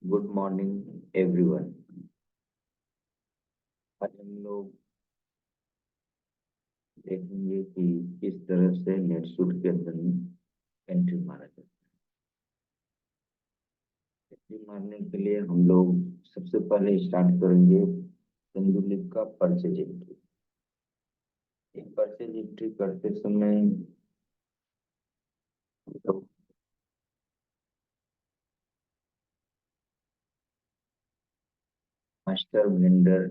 Good morning everyone. आज हम लोग देखेंगे कि किस तरह से नेटसूट के अंदर में एंट्री मारा जाता है। एंट्री मारने के लिए हम लोग सबसे पहले स्टार्ट करेंगे पेंडुलिप का परचेज एंट्री। एक परचेज एंट्री करते समय हम लोग मास्टर वेंडर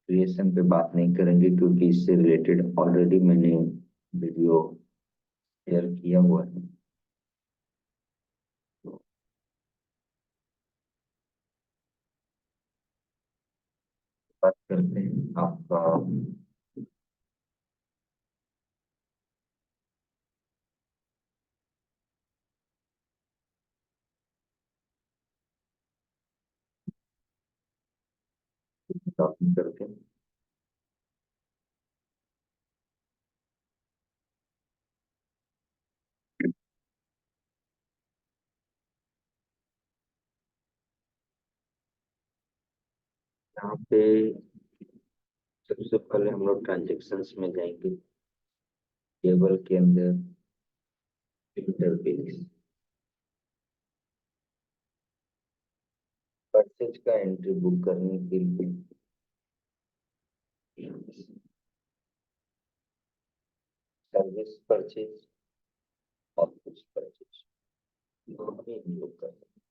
क्रिएशन पे बात नहीं करेंगे क्योंकि इससे रिलेटेड ऑलरेडी मैंने वीडियो शेयर किया हुआ है। तो बात करते हैं आपका टॉपिक करते हैं। यहाँ पे सबसे पहले हम लोग ट्रांजेक्शन्स में जाएंगे। टेबल के अंदर इंटरफेस परचेज का एंट्री बुक करने के लिए सर्विस परचेज और कुछ परचेज दोनों ही हम लोग करते हैं।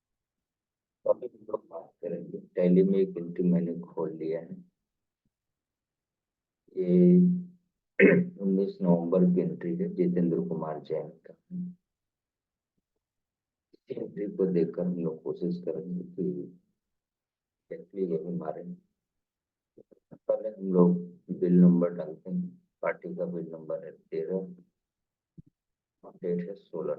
तो अभी हम लोग बात करेंगे। टैली में एक एंट्री मैंने खोल लिया है। ये 19 नवंबर की एंट्री है जितेंद्र कुमार जैन का। इस एंट्री को देखकर हम लोग कोशिश करेंगे कि एंट्री यही मारे। पहले हम लोग बिल नंबर डालते हैं। पार्टी का बिल नंबर है 13 और डेट है 16।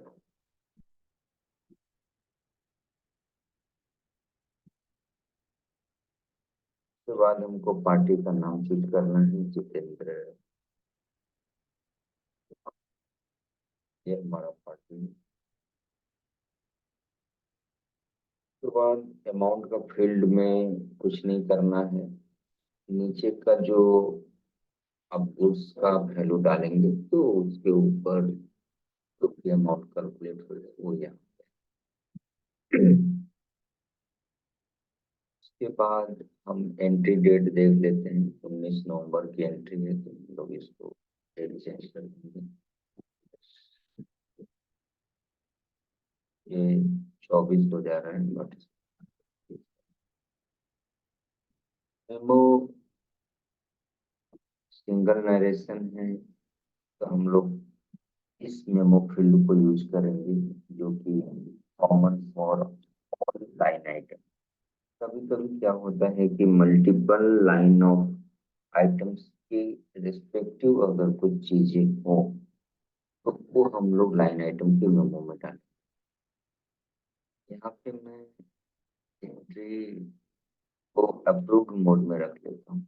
उसके बाद हमको पार्टी का नाम चूज करना है जितेंद्र। ये हमारा पार्टी। उसके बाद अमाउंट का फील्ड में कुछ नहीं करना है। नीचे का जो आप गुड्स का वैल्यू डालेंगे तो उसके ऊपर जो भी अमाउंट कैलकुलेट हो जाए वो यहाँ। उसके बाद हम एंट्री डेट देख लेते हैं। 19 नवंबर की एंट्री है तो हम लोग इसको डेट चेंज कर देंगे। ये 24 हो जा रहा है बट मेमो सिंगल नरेशन है तो हम लोग इस मेमो फील्ड को यूज करेंगे जो कि common for all line item. कभी कभी क्या होता है कि मल्टीपल लाइन ऑफ आइटम्स के रिस्पेक्टिव अगर कुछ चीजें हो तो वो हम लोग लाइन आइटम के मेमो में डालें। यहाँ पे मैं एंट्री को अप्रूव्ड मोड में रख लेता हूँ।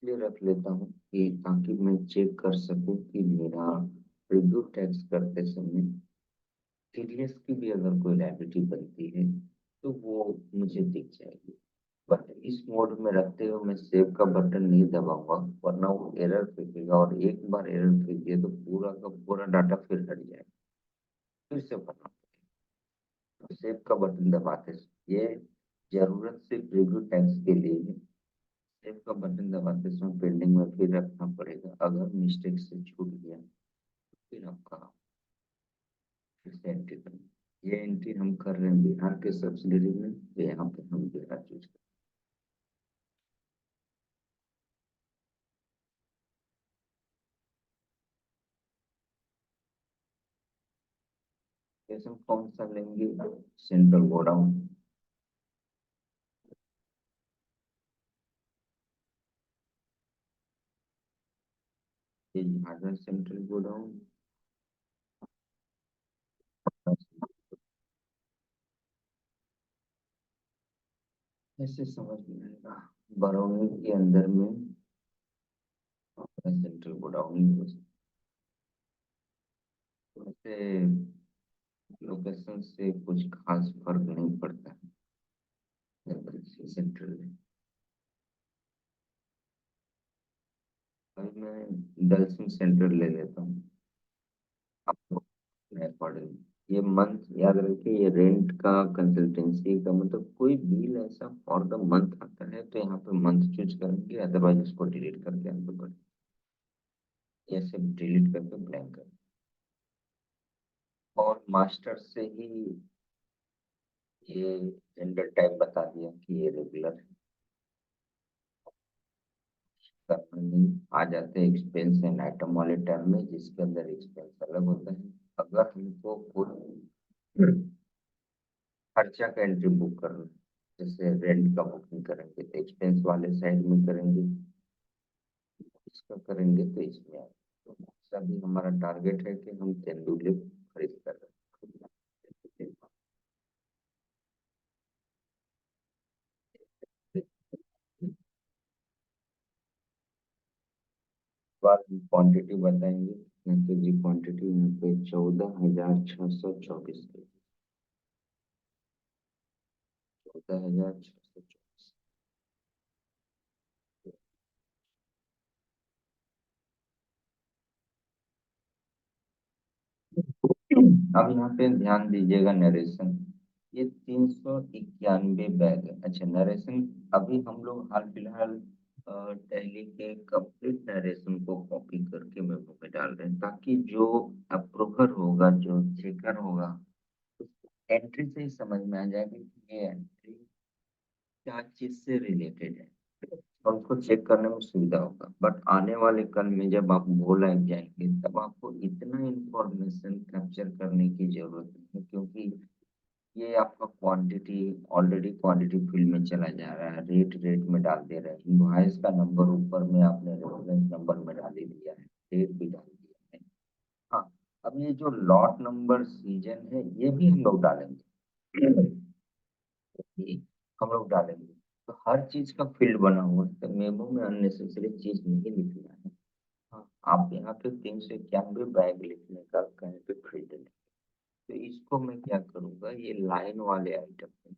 इसलिए रख लेता हूँ कि ताकि मैं चेक कर सकूं कि मेरा रिव्यू टैक्स करते समय टीडीएस की भी अगर कोई लायबिलिटी बनती है तो वो मुझे दिख जाएगी। बट इस मोड में रखते हुए मैं सेव का बटन नहीं दबाऊंगा वरना वो एरर फेंकेगा और एक बार एरर फेंक दिया तो पूरा का पूरा डाटा फिर हट जाएगा। फिर से भरना पड़ेगा। तो सेव का बटन दबाते ये जरूरत सिर्फ रिव्यू टैक्स के लिए है। सेव का बटन दबाते समय पेंडिंग में फिर रखना पड़ेगा। अगर मिस्टेक से छूट गया फिर आपका फिर से एंट्री करना। ये एंट्री हम कर रहे हैं बिहार के सब्सिडरी में तो यहाँ पे हम बिहार चूज करें। कैसे हम कौन सा लेंगे? Central godown. ये झारखंड सेंट्रल गोडाउन। ऐसे समझ में आएगा। बरौनी के अंदर में सेंट्रल गोडाउन ही हो सकता है। वैसे लोकेशन से कुछ खास फर्क नहीं पड़ता है। सेंट्रल है। अभी मैं दलसिंह सेंट्रल ले लेता हूँ आपको अकॉर्डिंग। ये मंथ याद रखिए, ये रेंट का कंसल्टेंसी का मतलब कोई बिल ऐसा फॉर द मंथ आता है तो यहाँ पे मंथ चूज करेंगे, अदरवाइज उसको डिलीट करके आगे बढ़े, या सिर्फ डिलीट करके ब्लैंक कर। और मास्टर से ही ये जेंडर टाइप बता दिया कि ये रेगुलर है, करना नहीं। आ जाते हैं एक्सपेंस एंड आइटम वाले टैब में, जिसके अंदर एक्सपेंस अलग होता है। अगर हमको कुल खर्चा का एंट्री बुक करना है, जैसे रेंट का बुकिंग करेंगे तो एक्सपेंस वाले साइड में करेंगे, इसका करेंगे तो इसमें आएगा। तो सभी हमारा टारगेट है कि हम तेंदुले खरीद कर रहे हैं। बाद क्वांटिटी बताएंगे, यहाँ पे जी क्वांटिटी यहाँ पे 14,624 है। 14,624। अब यहाँ पे ध्यान दीजिएगा नरेशन, ये 391 बैग है। अच्छा नरेशन, अभी हम लोग हाल फिलहाल टैली के कंप्लीट नरेशन को कॉपी करके मेमो में डाल रहे हैं, ताकि जो अप्रूवर होगा, जो चेकर होगा, एंट्री से ही समझ में आ जाएगा कि ये एंट्री क्या चीज से रिलेटेड है, और उसको चेक करने में सुविधा होगा। बट आने वाले कल में जब आप बोला जाएंगे, तब आपको इतना इंफॉर्मेशन कैप्चर करने की जरूरत नहीं है, क्योंकि ये आपका क्वांटिटी ऑलरेडी क्वांटिटी फील्ड में चला जा रहा है, रेट रेट में डाल दे रहे हैं, इनवॉइस का नंबर ऊपर में आपने रेफरेंस नंबर में डाल ही दिया है, डेट भी डाल दिया है। हाँ, अब ये जो लॉट नंबर सीजन है, ये भी हम लोग डालेंगे, ये हम लोग डालेंगे। तो हर चीज का फील्ड बना हुआ है, तो मेमो में अननेसेसरी चीज नहीं लिखना है। हाँ, आप यहाँ पे 391 बैग लिखने का कहीं पे फील्ड नहीं। तो इसको मैं क्या करूंगा, ये लाइन वाले आइटम में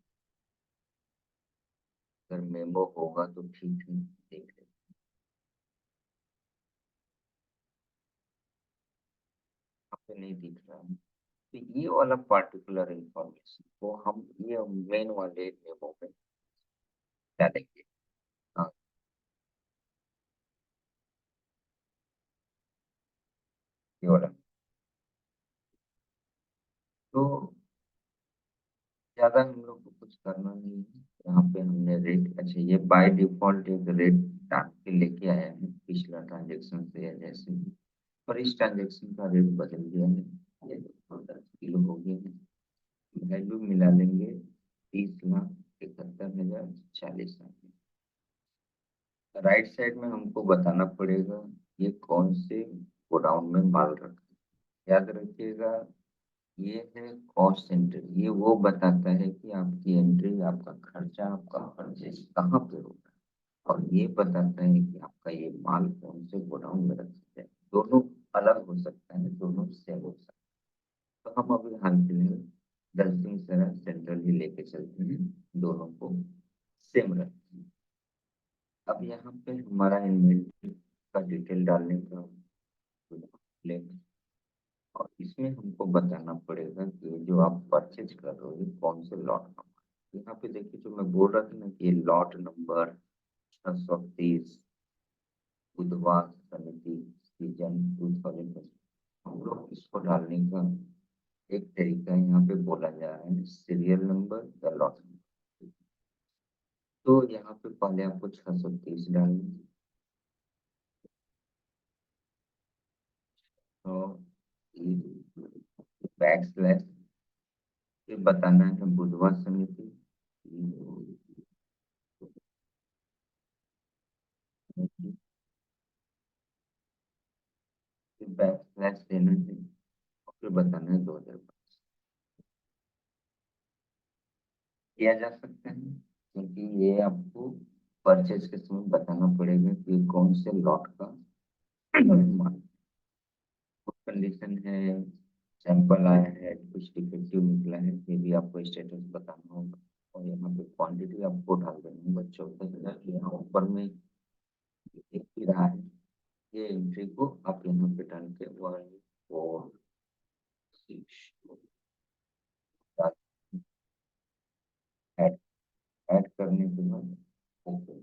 अगर मेमो होगा तो ठीक है, देख लेते। यहाँ पे नहीं दिख रहा है, तो ये वाला पार्टिकुलर इंफॉर्मेशन को हम ये मेन वाले मेमो में डालेंगे। हाँ, ये वाला। तो ज्यादा हम लोग को कुछ करना नहीं है, यहाँ पे हमने रेट, अच्छा ये बाय डिफॉल्ट एक रेट डाल के लेके आया है पिछला ट्रांजेक्शन से या जैसे भी, पर इस ट्रांजेक्शन का रेट बदल गया है, ये 10 किलो हो गया है। वैल्यू मिला लेंगे 30,71,040। राइट साइड में हमको बताना पड़ेगा ये कौन से गोडाउन में माल रखा है। याद रखिएगा, ये है कॉस्ट सेंटर, ये वो बताता है कि आपकी एंट्री, आपका खर्चा, आपका परचेज कहाँ पे होगा, और ये बताता है कि आपका ये माल कौन से गोडाउन में रख सकते हैं। दोनों अलग हो सकता है, दोनों सेम हो सकता है। तो हम अभी हाल फिलहाल दलसिंह सराय सेंट्रल ही लेके चलते हैं, दोनों को सेम रखते हैं। अब यहाँ पे हमारा इन्वेंट्री का डिटेल डालने का लेंगे, और इसमें हमको बताना पड़ेगा कि ये जो आप परचेज कर रहे हो ये कौन से लॉट नंबर। यहाँ पे देखिए, जो मैं बोल रहा था ना कि ये लॉट नंबर 630 बुधवार समिति सीजन 2000, हम लोग इसको डालने का एक तरीका यहाँ पे बोला जा रहा है सीरियल नंबर या लॉट नंबर। तो यहाँ पे पहले आपको 630 डालना है, तो बैक स्लैश, फिर बताना है बुधवार समिति, फिर बैक स्लैश देना है, और फिर बताना है 2005 किया जा सकता है, क्योंकि ये आपको परचेज के समय बताना पड़ेगा कि कौन से लॉट का माल कंडीशन है, सैंपल आया है, कुछ डिफेक्टिव निकला है, ये भी आपको स्टेटस बताना होगा। और यहाँ पे क्वांटिटी आपको डाल देनी है 14,000। यहाँ ऊपर में दिख ही रहा है, ये एंट्री को आप यहाँ पे डाल के 146 ऐड ऐड करने के बाद ओके।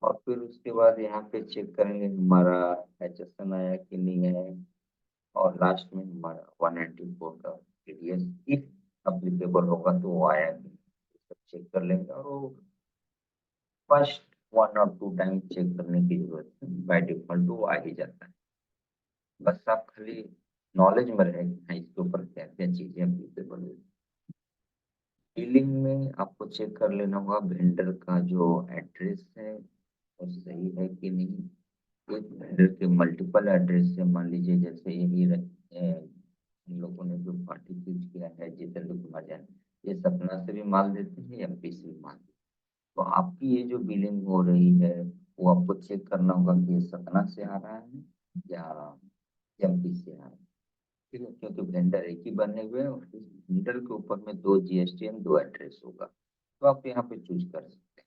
और फिर उसके बाद यहाँ पे चेक करेंगे हमारा HSN आया कि नहीं है, और लास्ट में हमारा 194 का TDS इफ अप्लीकेबल होगा तो वो आया नहीं, सब चेक कर लेंगे। और वो फर्स्ट 1 और 2 टाइम चेक करने की जरूरत है, बाय डिफॉल्ट वो आ ही जाता है। बस आप खाली नॉलेज में रहे कि हाँ, इसके ऊपर क्या क्या चीजें अप्लीकेबल है। बिलिंग में आपको चेक कर लेना होगा वेंडर का जो एड्रेस है वो सही है कि नहीं। एक वेंडर के मल्टीपल एड्रेस से, मान लीजिए जैसे यही हम लोगों ने जो पार्टी चूज किया है जितेंद्र कुमार जैन, ये सपना से भी माल देते हैं, MP से भी माल देते हैं। तो आपकी ये जो बिलिंग हो रही है वो आपको चेक करना होगा कि ये सपना से आ रहा है या MP से आ रहा है। ठीक है, क्योंकि वेंडर एक ही बने हुए हैं और इस वेंडर के ऊपर में 2 GST एंड 2 एड्रेस होगा, तो आप यहाँ पे चूज कर सकते हैं।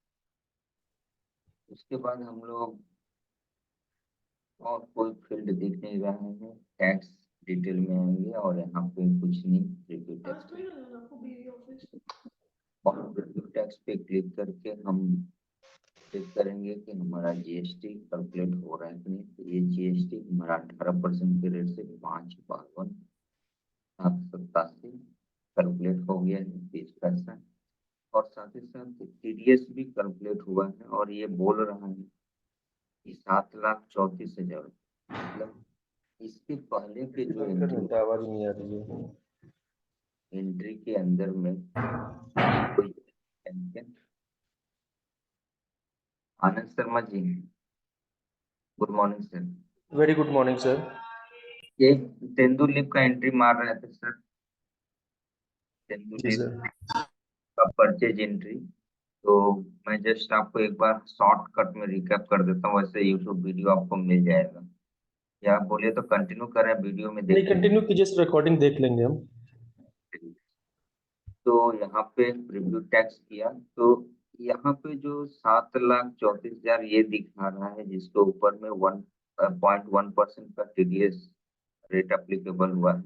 उसके बाद हम लोग और कोई फील्ड दिख नहीं रहा है, टैक्स डिटेल में आएंगे और यहाँ पे कुछ नहीं, रिव्यू टैक्स और रिव्यू टैक्स पे क्लिक करके हम चेक करेंगे कि हमारा GST कैलकुलेट हो रहा है कि नहीं। तो ये GST हमारा 18% के रेट से 5,52,787 कैलकुलेट हो गया है 20 पैसा। और साथ ही साथ TDS भी कैलकुलेट हुआ है और ये बोल रहा है कि 7,34,000। मतलब इसके पहले के जो कर लेते हैं, आवाज नहीं आ रही है। एंट्री के अंदर में कोई Anand Sharma ji, good morning sir. Very good morning sir. ये तेंदुलीप का एंट्री मार रहे थे सर, जी तेंदुलीप सर। का परचेज एंट्री। तो मैं जस्ट आपको एक बार शॉर्टकट में रिकैप कर देता हूँ, वैसे यूट्यूब वीडियो आपको मिल जाएगा, या आप बोलिए तो कंटिन्यू करें, वीडियो में नहीं, देख लीजिए। कंटिन्यू कीजिए सर, रिकॉर्डिंग देख लेंगे हम। तो यहाँ पे रिव्यू टैक्स किया तो यहाँ पे जो 7,34,000 ये दिखा रहा है, जिसके ऊपर में 1.1% का TDS रेट अप्लीकेबल हुआ है।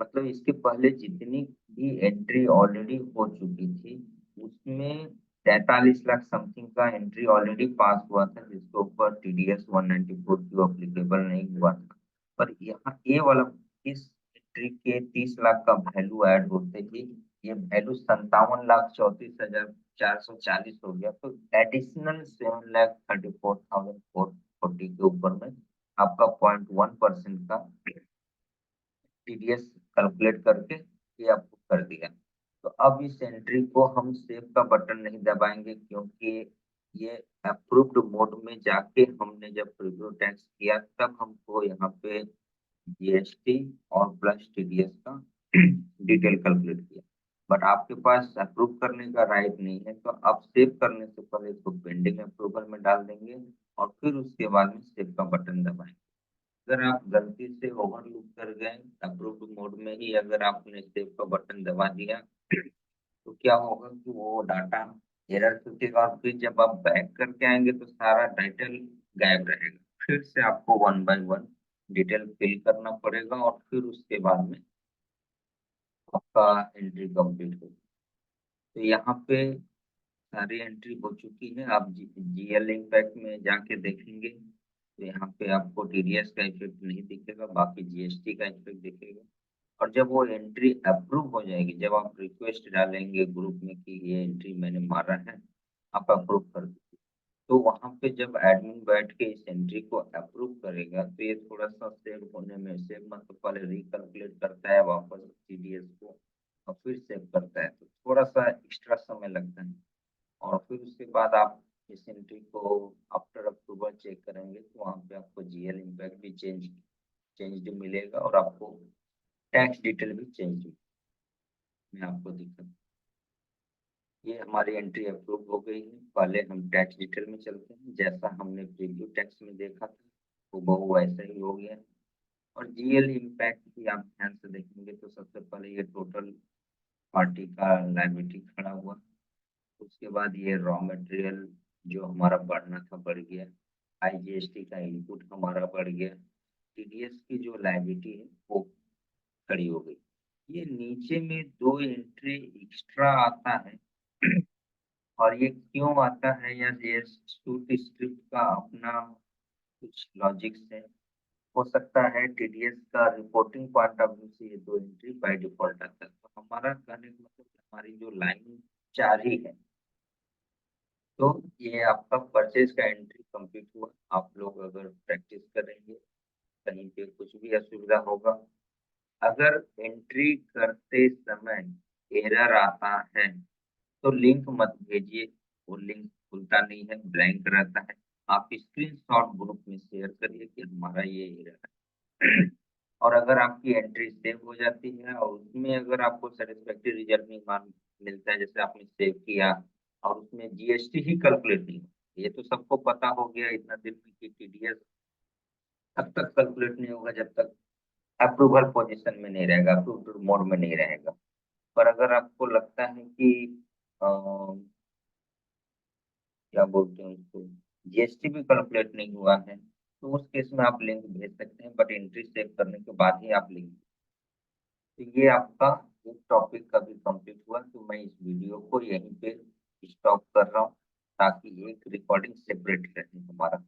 मतलब इसके पहले जितनी भी एंट्री ऑलरेडी हो चुकी थी उसमें 43 लाख समथिंग का एंट्री ऑलरेडी पास हुआ था, जिसके ऊपर TDS 194 क्यू अप्लीकेबल नहीं हुआ था। पर यहाँ ये वाला इस एंट्री के 30 लाख का वैल्यू ऐड होते ही ये वैल्यू 57,34,440 हो गया। तो एडिशनल 7,34,440 के ऊपर में आपका 0.1% का TDS कैलकुलेट करके ये आपको कर दिया। तो अब इस एंट्री को हम सेव का बटन नहीं दबाएंगे, क्योंकि ये अप्रूव्ड मोड में जाके हमने जब प्रीव्यू टैक्स किया तब हमको यहाँ पे GST और प्लस TDS का डिटेल कैलकुलेट किया। बट आपके पास अप्रूव करने का राइट नहीं है, तो आप सेव करने से पहले इसको पेंडिंग अप्रूवल में डाल देंगे और फिर उसके बाद में सेव का बटन दबाएंगे। अगर आप गलती से ओवरलुक कर गए अप्रूव्ड मोड में ही, अगर आपने सेव का बटन दबा दिया तो क्या होगा कि वो डाटा एरर पूछेगा और फिर जब आप बैक करके आएंगे तो सारा टाइटल गायब रहेगा। फिर से आपको 1 बाय 1 डिटेल फिल करना पड़ेगा और फिर उसके बाद में आपका एंट्री कंप्लीट होगी। तो यहाँ पे सारी एंट्री हो चुकी है। आप GL इम्पैक्ट में जाके देखेंगे तो यहाँ पे आपको TDS का इफेक्ट नहीं दिखेगा, बाकी GST का इफेक्ट दिखेगा। और जब वो एंट्री अप्रूव हो जाएगी, जब आप रिक्वेस्ट डालेंगे ग्रुप में कि ये एंट्री मैंने मारा है, आप अप्रूव कर दीजिए, तो वहां पे जब एडमिन बैठ के इस एंट्री को अप्रूव करेगा तो ये थोड़ा सा सेव होने में, सेव मतलब पहले रिकैलकुलेट करता है वापस TDS को और फिर सेव करता है, तो थोड़ा सा एक्स्ट्रा समय लगता है। और फिर उसके बाद आप इस एंट्री को आफ्टर अप्रूवल चेक करेंगे तो वहाँ पे आपको GL इम्पैक्ट भी चेंज मिलेगा और आपको टैक्स डिटेल भी चेंज मैं आपको दिखा। ये हमारी एंट्री अप्रूव हो गई है। पहले हम टैक्स डिटेल में चलते हैं, जैसा हमने प्रीव्यू टैक्स में देखा था वो बहु वैसा ही हो गया। और GL इम्पैक्ट भी आप ध्यान से देखेंगे तो सबसे पहले ये टोटल पार्टी का लायबिलिटी खड़ा हुआ। उसके बाद ये रॉ मटेरियल जो हमारा बढ़ना था बढ़ गया। आईजीएसटी का इनपुट हमारा बढ़ गया। टीडीएस की जो लायबिलिटी है वो खड़ी हो गई। ये नीचे में दो एंट्री एक्स्ट्रा आता है और ये क्यों आता है, या ये सूट स्क्रिप्ट का अपना कुछ लॉजिक्स है। हो सकता है टीडीएस का रिपोर्टिंग पॉइंट ऑफ व्यू से ये दो एंट्री बाय डिफॉल्ट आता है। तो हमारा कहने का मतलब हमारी जो लाइन 4 ही है। तो ये आपका परचेज का एंट्री कंप्लीट हुआ। आप लोग अगर प्रैक्टिस करेंगे कहीं पे कुछ भी असुविधा होगा, अगर एंट्री करते समय एरर आता है तो लिंक मत भेजिए। वो लिंक खुलता नहीं है, ब्लैंक रहता है। आप स्क्रीनशॉट ग्रुप में शेयर करिए कि हमारा ये एरर है। और अगर आपकी एंट्री सेव हो जाती है और उसमें अगर आपको सेटिस्फैक्टरी रिजल्ट नहीं मान मिलता है, जैसे आपने सेव किया और उसमें जीएसटी ही कैलकुलेट नहीं हुआ, ये तो सबको पता हो गया इतना दिन में कि टीडीएस तब तक कैलकुलेट नहीं होगा जब तक अप्रूवल पोजीशन में नहीं रहेगा, अप्रूव्ड मोड में नहीं रहेगा। पर अगर आपको लगता है कि अ, क्या बोलते हैं उसको, जीएसटी भी कैलकुलेट नहीं हुआ है, तो उस केस में आप लिंक भेज सकते हैं, बट एंट्री सेव करने के बाद ही आप लिंक। तो ये आपका एक टॉपिक का भी कंप्लीट हुआ। तो मैं इस वीडियो को यहीं पे स्टॉप कर रहा हूँ ताकि एक रिकॉर्डिंग सेपरेट रहे हमारा।